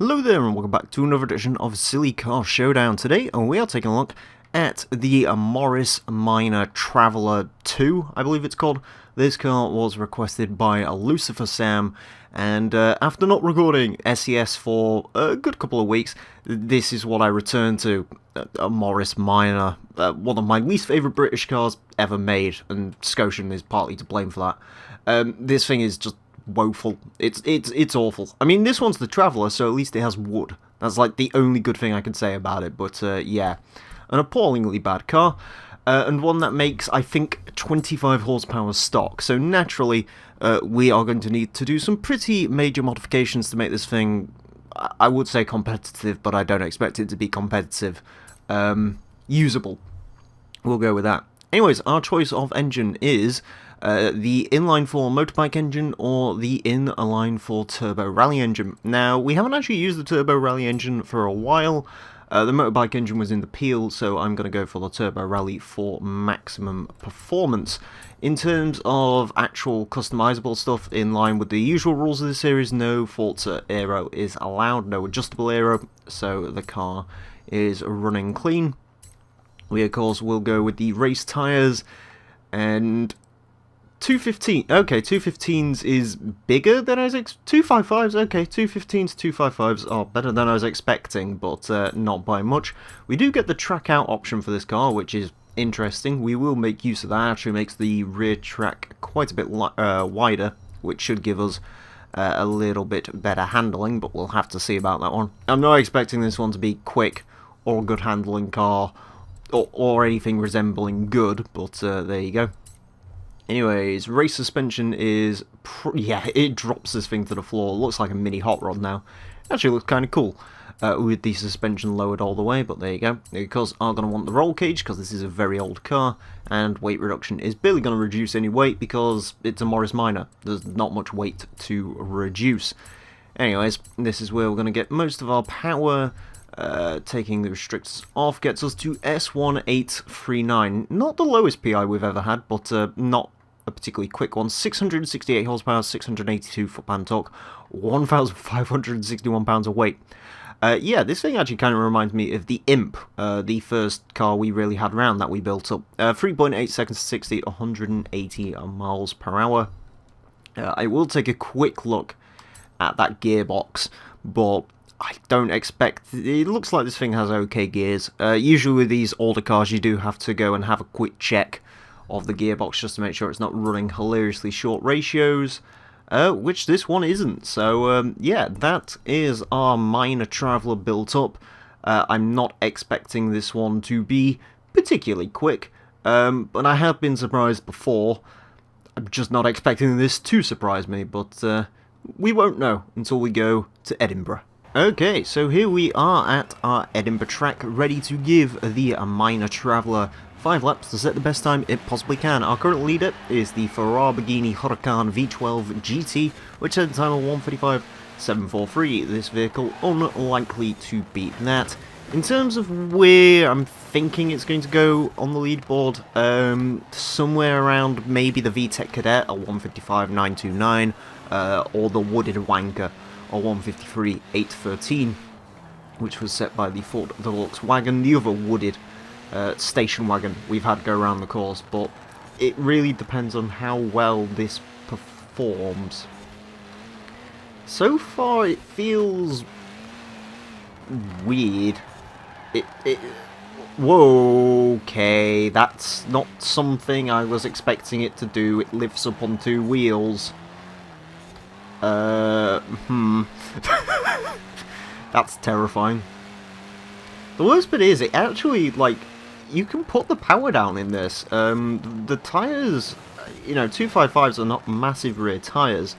Hello there and welcome back to another edition of Silly Car Showdown. Today we are taking a look at the Morris Minor Traveller 2, I believe it's called. This car was requested by Lucifer Sam, and after not recording SES for a good couple of weeks, this is what I returned to. A Morris Minor, one of my least favourite British cars ever made, and Scotian is partly to blame for that. This thing is just woeful. It's awful. I mean, this one's the Traveller, so at least it has wood. That's like the only good thing I can say about it, but yeah. An appallingly bad car, and one that makes, I think, 25 horsepower stock. So naturally, we are going to need to do some pretty major modifications to make this thing, I would say competitive, but I don't expect it to be competitive. Usable. We'll go with that. Anyways, our choice of engine is the inline 4 motorbike engine or the inline 4 turbo rally engine. Now, we haven't actually used the turbo rally engine for a while. The motorbike engine was in the peel, so I'm going to go for the turbo rally for maximum performance. In terms of actual customizable stuff, in line with the usual rules of the series, no Forza aero is allowed, no adjustable aero, so the car is running clean. We, of course, will go with the race tyres, and 215. Okay, 215s is bigger than I was 255s. Okay, 215s, 255s are better than I was expecting, but not by much. We do get the track out option for this car, which is interesting. We will make use of that. Actually makes the rear track quite a bit wider, which should give us a little bit better handling, but we'll have to see about that one. I'm not expecting this one to be quick or a good handling car or anything resembling good, but there you go. Anyways, race suspension is, yeah, it drops this thing to the floor. It looks like a mini hot rod now. Actually looks kind of cool with the suspension lowered all the way, but there you go. Of course, are going to want the roll cage because this is a very old car, and weight reduction is barely going to reduce any weight because it's a Morris Minor. There's not much weight to reduce. Anyways, this is where we're going to get most of our power. Taking the restrictors off gets us to S1839. Not the lowest PI we've ever had, but not a particularly quick one. 668 horsepower, 682 foot-pound torque, 1,561 pounds of weight. Yeah, this thing actually kind of reminds me of the Imp, the first car we really had around that we built up. 3.8 seconds to 60, 180 miles per hour. I will take a quick look at that gearbox, but I don't expect... It looks like this thing has okay gears. Usually with these older cars you do have to go and have a quick check of the gearbox just to make sure it's not running hilariously short ratios, which this one isn't. So yeah, that is our Minor Traveller built up. I'm not expecting this one to be particularly quick, but I have been surprised before. I'm just not expecting this to surprise me, but we won't know until we go to Edinburgh. Okay, so here we are at our Edinburgh track, ready to give the Minor Traveller 5 laps to set the best time it possibly can. Our current leader is the Ferrari Huracan V12 GT, which has a time of 1:55.743. This vehicle unlikely to beat that. In terms of where I'm thinking it's going to go on the leaderboard, somewhere around maybe the VTEC Cadet at 1:55.929, or the Wooded Wanker or 1:53.813, which was set by the Ford Deluxe wagon, the other wooded station wagon we've had go around the course, but it really depends on how well this performs. So far it feels weird. Whoa, okay, that's not something I was expecting it to do. It lifts up on 2 wheels. That's terrifying. The worst bit is, it actually, like, you can put the power down in this. The tyres, you know, 255s are not massive rear tyres,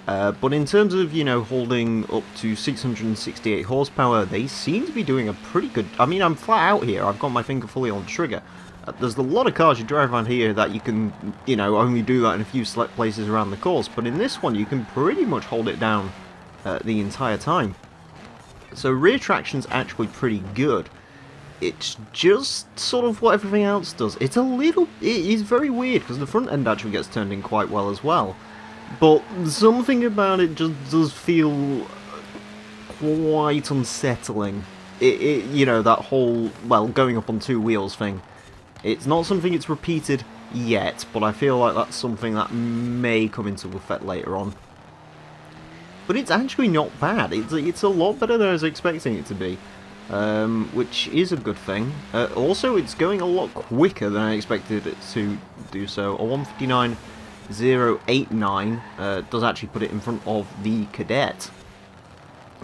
but in terms of, you know, holding up to 668 horsepower, they seem to be doing a pretty good... I mean, I'm flat out here, I've got my finger fully on the trigger. There's a lot of cars you drive around here that you can, you know, only do that in a few select places around the course, but in this one you can pretty much hold it down the entire time. So rear traction's actually pretty good. It's just sort of what everything else does. It is very weird because the front end actually gets turned in quite well as well. But something about it just does feel quite unsettling. You know, that whole, well, going up on two wheels thing. It's not something it's repeated yet, but I feel like that's something that may come into effect later on. But it's actually not bad. It's a lot better than I was expecting it to be, which is a good thing. Also, it's going a lot quicker than I expected it to do so. A 1:59.089 does actually put it in front of the Cadet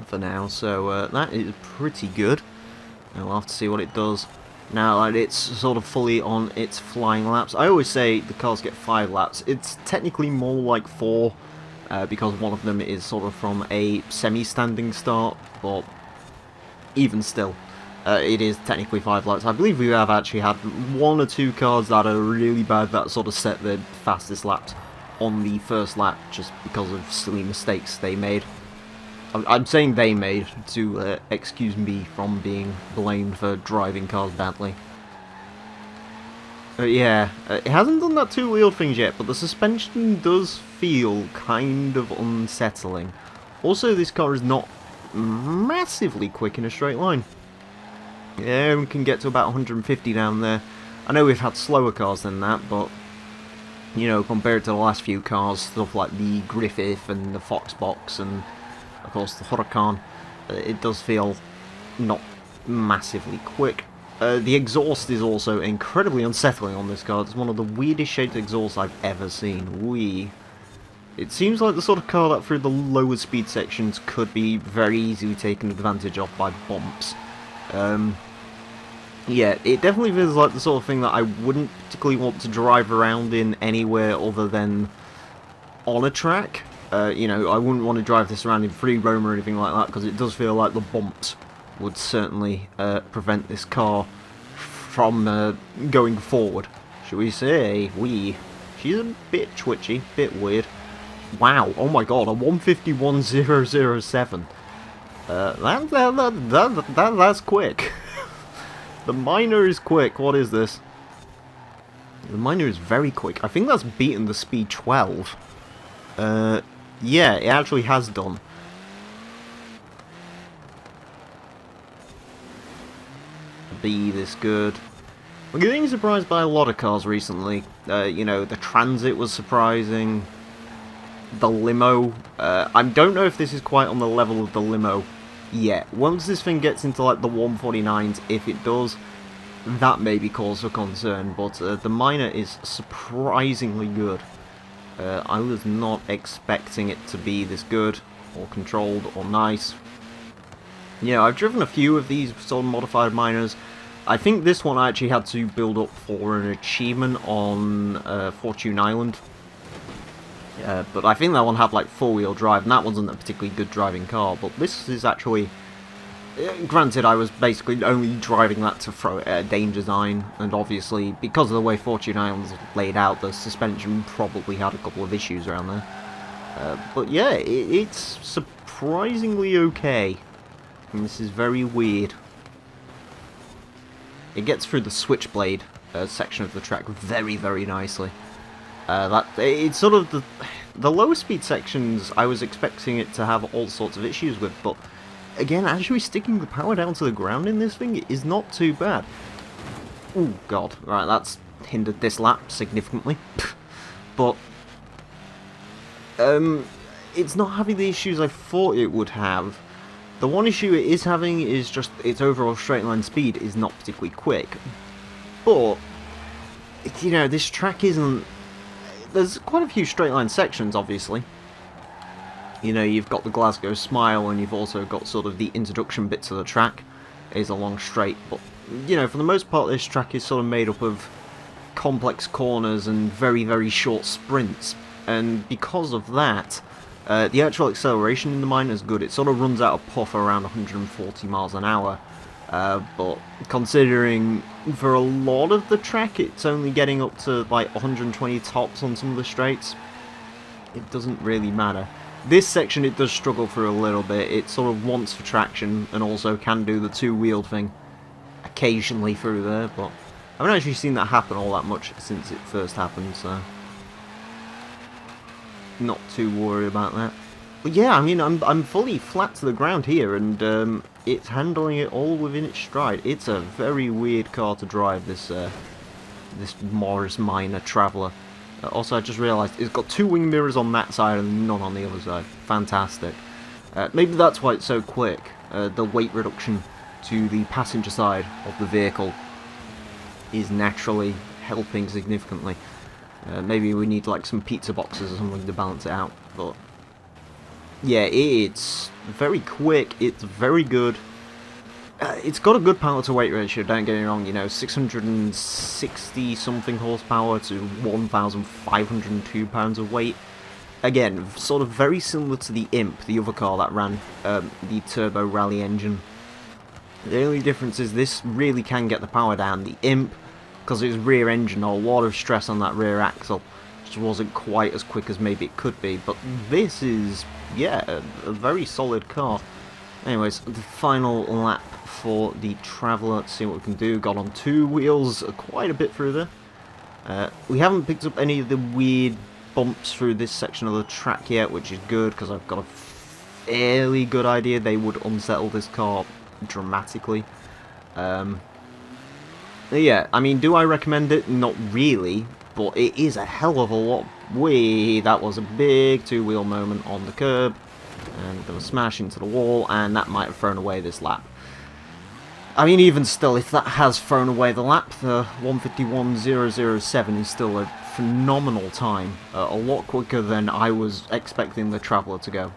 for now, so that is pretty good. And we'll have to see what it does now that it's sort of fully on its flying laps. I always say the cars get 5 laps. It's technically more like 4, because one of them is sort of from a semi-standing start, but even still, it is technically 5 laps. I believe we have actually had 1 or 2 cars that are really bad that sort of set the fastest laps on the first lap just because of silly mistakes they made. I'm saying they made to excuse me from being blamed for driving cars badly. Yeah, it hasn't done that two-wheeled things yet, but the suspension does feel kind of unsettling. Also, this car is not massively quick in a straight line. Yeah, we can get to about 150 down there. I know we've had slower cars than that, but, you know, compared to the last few cars, stuff like the Griffith and the Foxbox and, of course, the Huracan, it does feel not massively quick. The exhaust is also incredibly unsettling on this car. It's one of the weirdest shaped exhausts I've ever seen. It seems like the sort of car that through the lower speed sections could be very easily taken advantage of by bumps. Yeah, it definitely feels like the sort of thing that I wouldn't particularly want to drive around in anywhere other than on a track. You know, I wouldn't want to drive this around in free roam or anything like that, because it does feel like the bumps would certainly prevent this car from going forward, shall we say. She's a bit twitchy, bit weird. Wow, oh my god, a 1:51.007. That's quick. The Minor is quick. What is this? The Minor is very quick. I think that's beaten the Speed 12. Yeah, it actually has done. Be this good. We're getting surprised by a lot of cars recently. You know, the Transit was surprising. The Limo. I don't know if this is quite on the level of the Limo yet. Once this thing gets into like the 149s, if it does, that may be cause for concern. But the Minor is surprisingly good. I was not expecting it to be this good, or controlled, or nice. You know, I've driven a few of these sort of modified Minors. I think this one I actually had to build up for an achievement on Fortune Island. But I think that one had like 4-wheel drive, and that wasn't a particularly good driving car. But this is actually... granted, I was basically only driving that to throw it at a danger sign, and obviously, because of the way Fortune Island's laid out, the suspension probably had a couple of issues around there. But yeah, it's surprisingly okay. And this is very weird. It gets through the switchblade section of the track very, very nicely. It's sort of the lower speed sections I was expecting it to have all sorts of issues with, but again, actually sticking the power down to the ground in this thing is not too bad. Oh god, right, that's hindered this lap significantly. But it's not having the issues I thought it would have. The one issue it is having is just its overall straight line speed is not particularly quick. But, you know, this track isn't... There's quite a few straight line sections, obviously. You know, you've got the Glasgow Smile, and you've also got sort of the introduction bit to the track is along straight. But, you know, for the most part, this track is sort of made up of complex corners and very, very short sprints. And because of that... the actual acceleration in the Minor is good. It sort of runs out of puff around 140 miles an hour. But considering for a lot of the track it's only getting up to like 120 tops on some of the straights, it doesn't really matter. This section it does struggle through a little bit. It sort of wants for traction and also can do the two-wheeled thing occasionally through there, but I haven't actually seen that happen all that much since it first happened, so... not too worried about that. yeah, I mean, I'm fully flat to the ground here, and it's handling it all within its stride. It's a very weird car to drive, this Morris Minor Traveller. Also, I just realised it's got 2 wing mirrors on that side and none on the other side. Fantastic. Maybe that's why it's so quick. The weight reduction to the passenger side of the vehicle is naturally helping significantly. Maybe we need like some pizza boxes or something to balance it out, but yeah, it's very quick, it's very good. It's got a good power to weight ratio, don't get me wrong, you know, 660 something horsepower to 1,502 pounds of weight. Again, sort of very similar to the Imp, the other car that ran the turbo rally engine. The only difference is this really can get the power down. The Imp, because it's rear engine, a lot of stress on that rear axle, just wasn't quite as quick as maybe it could be. But this is, yeah, a very solid car. Anyways, the final lap for the Traveller. Let's see what we can do. Got on 2 wheels quite a bit through there. We haven't picked up any of the weird bumps through this section of the track yet, which is good because I've got a fairly good idea they would unsettle this car dramatically. Yeah, I mean, do I recommend it? Not really, but it is a hell of a lot. That was a big 2-wheel moment on the curb, and there was a smash into the wall, and that might have thrown away this lap. I mean, even still, if that has thrown away the lap, the 151.007 is still a phenomenal time. A lot quicker than I was expecting the Traveller to go.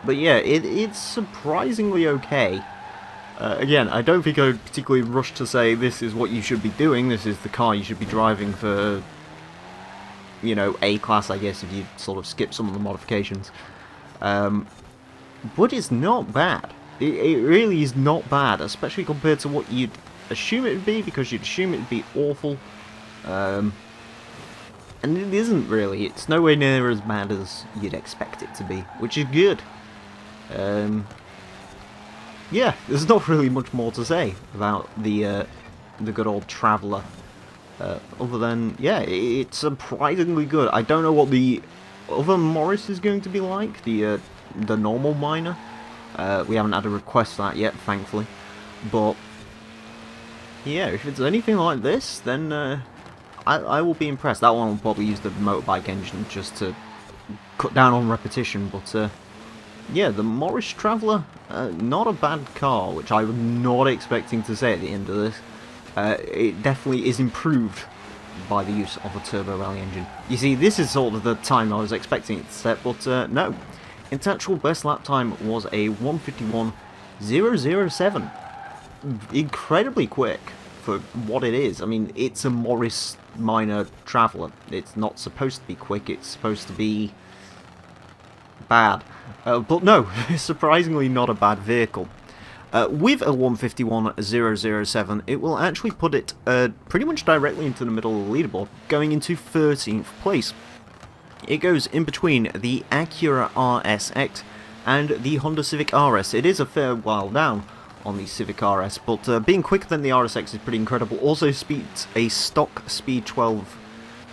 But yeah, it's surprisingly okay. Again, I don't think I would particularly rush to say this is what you should be doing, this is the car you should be driving for, you know, A-class, I guess, if you sort of skip some of the modifications. But it's not bad. It really is not bad, especially compared to what you'd assume it would be, because you'd assume it would be awful. And it isn't really. It's nowhere near as bad as you'd expect it to be, which is good. Yeah, there's not really much more to say about the good old Traveller, other than, yeah, it's surprisingly good. I don't know what the other Morris is going to be like, the normal Minor. We haven't had a request for that yet, thankfully. But yeah, if it's anything like this, then I will be impressed. That one will probably use the motorbike engine just to cut down on repetition, but yeah, the Morris Traveller, not a bad car, which I was not expecting to say at the end of this. It definitely is improved by the use of a turbo rally engine. You see, this is sort of the time I was expecting it to set, but no. Its actual best lap time was a 151.007. Incredibly quick for what it is. I mean, it's a Morris Minor Traveller. It's not supposed to be quick, it's supposed to be bad. But no, it's surprisingly not a bad vehicle. With a 151.007, it will actually put it pretty much directly into the middle of the leaderboard, going into 13th place. It goes in between the Acura RSX and the Honda Civic RS. It is a fair while down on the Civic RS, but being quicker than the RSX is pretty incredible. Also beats a stock Speed 12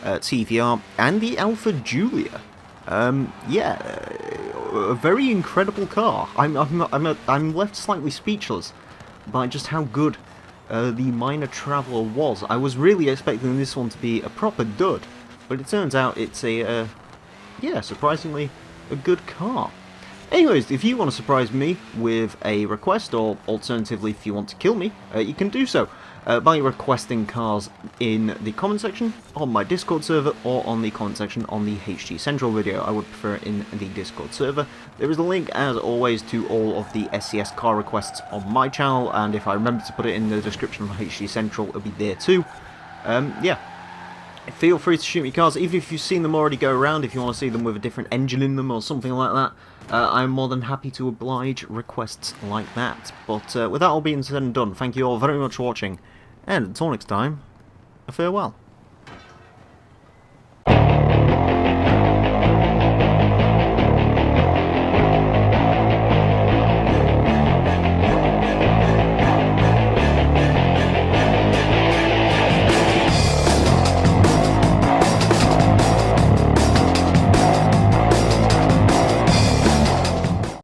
TVR and the Alfa Giulia. Yeah, a very incredible car. I'm left slightly speechless by just how good the Minor Traveller was. I was really expecting this one to be a proper dud, but it turns out it's a yeah, surprisingly a good car. Anyways, if you want to surprise me with a request, or alternatively if you want to kill me, you can do so by requesting cars in the comment section on my Discord server, or on the comment section on the HG Central video. I would prefer it in the Discord server. There is a link, as always, to all of the SCS car requests on my channel, and if I remember to put it in the description of HG Central, it'll be there too. Yeah. Feel free to shoot me cars, even if you've seen them already go around. If you want to see them with a different engine in them or something like that, I'm more than happy to oblige requests like that. But with that all being said and done, thank you all very much for watching, and until next time, a farewell.